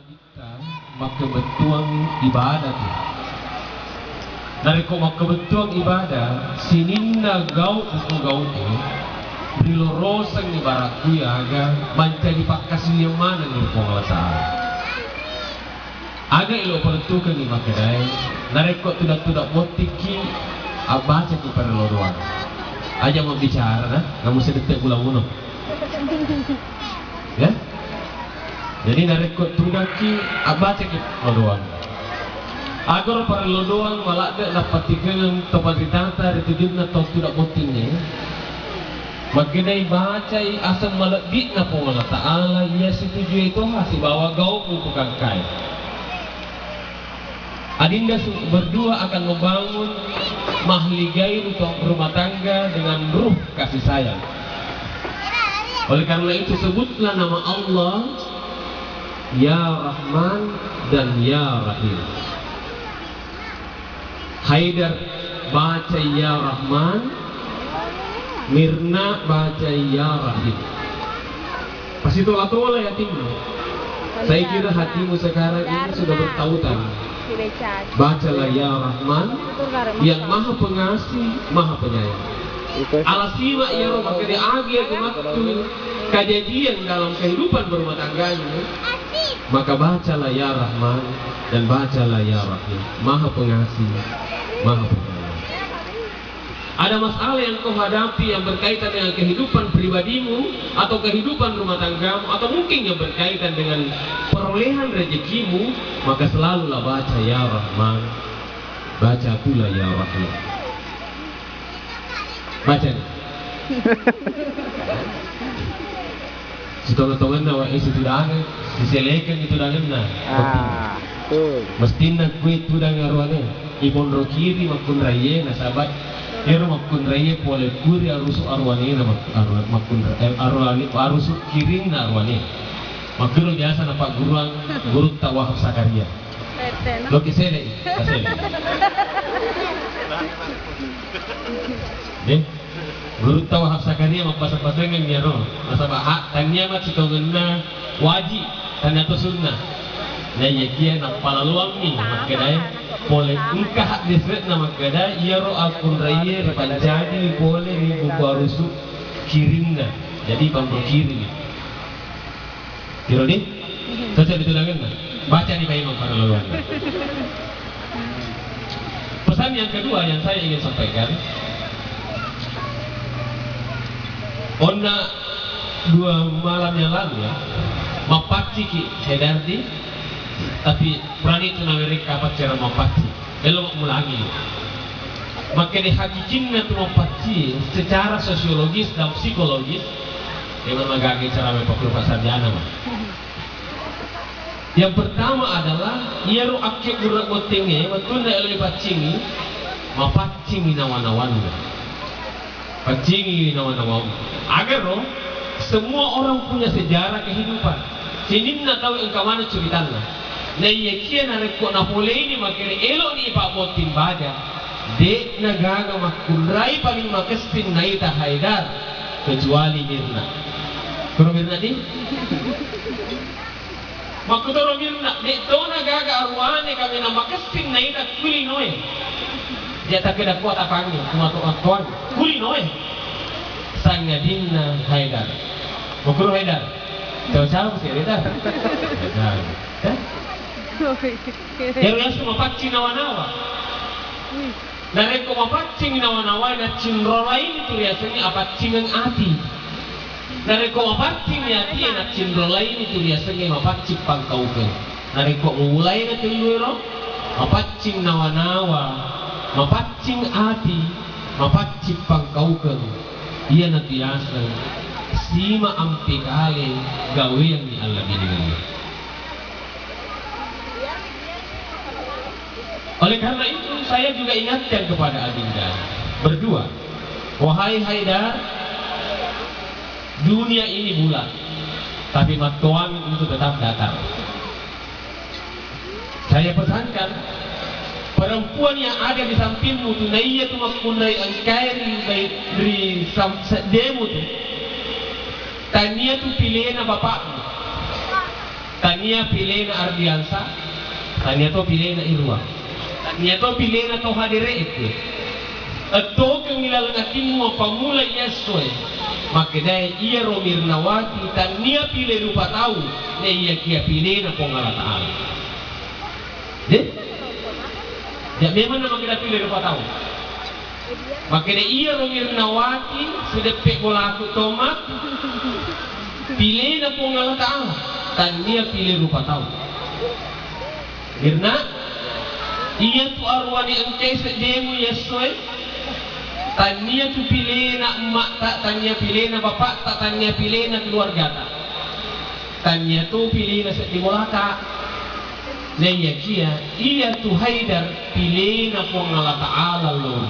kita maka betuang ibadah tu. Dari ko maka betuang ibadah sininna gau tu gau tu brilorosang ni baraku ya aga mencari pakasih yang mana ni penguasa. Aga ilo pertukan ni maka dai. Dari ko tidak motiki abaca ki para loruan. Aja mau bicara nah, kamu sedetik bulan bunuh. Ya? Jadi narekot tudaki abaca ki lodoan. Agar para lodoan malak dapat tigang tempat ditata ditujudna tau tidak pentingnya. Maginay baca asam malakit na po Allah Ta'ala ia setuju itu hasil bawa gau untuk kangkai. Adinda berdua akan membangun mahligai untuk rumah tangga dengan ruh kasih sayang. Oleh karena itu sebutlah nama Allah Ya Rahman dan Ya Rahim. Haidar baca Ya Rahman, Mirna baca Ya Rahim. Pasti tola-tola ya timmu. Saya kira hatimu sekarang ini sudah bertautan. Bacalah Ya Rahman yang maha pengasih, maha penyayang. Alasima ya Roh maka diagi waktu kejadian dalam kehidupan berumah tangganya. Maka bacalah Ya Rahman dan bacalah Ya Rahim, maha pengasih, maha penyayang. Ada masalah yang kau hadapi yang berkaitan dengan kehidupan pribadimu atau kehidupan rumah tanggamu atau mungkin yang berkaitan dengan perolehan rezekimu, maka selalulah baca Ya Rahman, baca pula Ya Rahim. Baca nih. Setolong-tolong na wa isi tudangan, diselekan itu dangan na. Mestina kue tudang arwane, ibon rokiri makun raye na sabat. Ero makun raye pole kuri arusu arwane na makun arwane arusu kiring na arwane. Makuro biasa na pak guruang guru tawah sakaria. Lo kisele, kasele. Guru tawah sakaria magpasa-pasangan niya ro. Masabaha tanya mat sitongan waji tanya to sunnah. Na yakian ang palaluang ni magkaday pole ingkah disret na magkaday iyaro akun raye panjadi pole ni bubarusu kiring na. Jadi pamro kiring. Kiro di? Cocok ditulangan na. Baca di kayo para laluan. Pesan yang kedua yang saya ingin sampaikan, Ona 2 malam yang lalu ya, mapaci ki Hedardi, tapi berani tu nawari kapat cara mapaci, belum mulangi. Maka di hakikinnya tu mapaci secara sosiologis dan psikologis, yang magagi cara mepakul pasarjana mah. Yang pertama adalah ia ru akyat gurak gotenge, betul na eloi pacingi, mapacingi nawan-nawan. Pacingi nawan-nawan. Agar roh semua orang punya sejarah kehidupan. Sininna tahu engkau mana ceritanya. Na iya na reko Napole ini makanya elok ni Pak Botin baja. Dek nagaga makurai paling makestin na ita Haidar kecuali Mirna. Kuro Mirna di? Makutoro Mirna dek to nagaga arwane kami na makestin na ita kuli noe. Dia tak kena kuat apanya, cuma tuan kuli noe. Sangadina Haidar. Mukuru Haidar. Tahu siapa sih Haidar? Haidar. Yang semua pacing nawa-nawa. Dari kau pacing nawa-nawa dan cindro lain itu biasanya apa cingang ati. Dari kau pacing ati dan cindro lain itu biasanya apa pacing pangkaukan. Dari kau mulai na teluro, mapacing nawa-nawa, mapacing ati, mapacing pangkaukan. Ia natiasa sima ampi kali gawe yang di Allah ini. Oleh karena itu saya juga ingatkan kepada Adinda berdua, wahai Haidar, dunia ini bulat, tapi matuan itu tetap datar. Saya pesankan perempuan yang ada di sampingmu tu naiya tu makunai angkai dari demu tu tania tu pilihan bapakmu Tania pilih na Ardiansa, tania to pilih na Irwa, tania to pilih na to hadire itu. Atau kengilalangatin mo pamula Yesoy, makadaya iya Romir Nawati tania pilih rupa tahu, na iya kia pilih na pongalataan. Deh, ya memang nama kita pilih rupa tahu. Makanya iya Romir Nawati sudah pek bola aku tomat, pilih na pongalataan. Dan dia pilih rupa tahu. Karena ia tu arwani engkau sedemu Yesus. Dan dia tu pilih nak emak tak, dan dia pilih nak bapak tak, dan dia pilih nak keluarga tak. Dan dia tu pilih nak sedimolaka. Nah ia kia, ia tu Haidar pilih nak Allah Taala loh.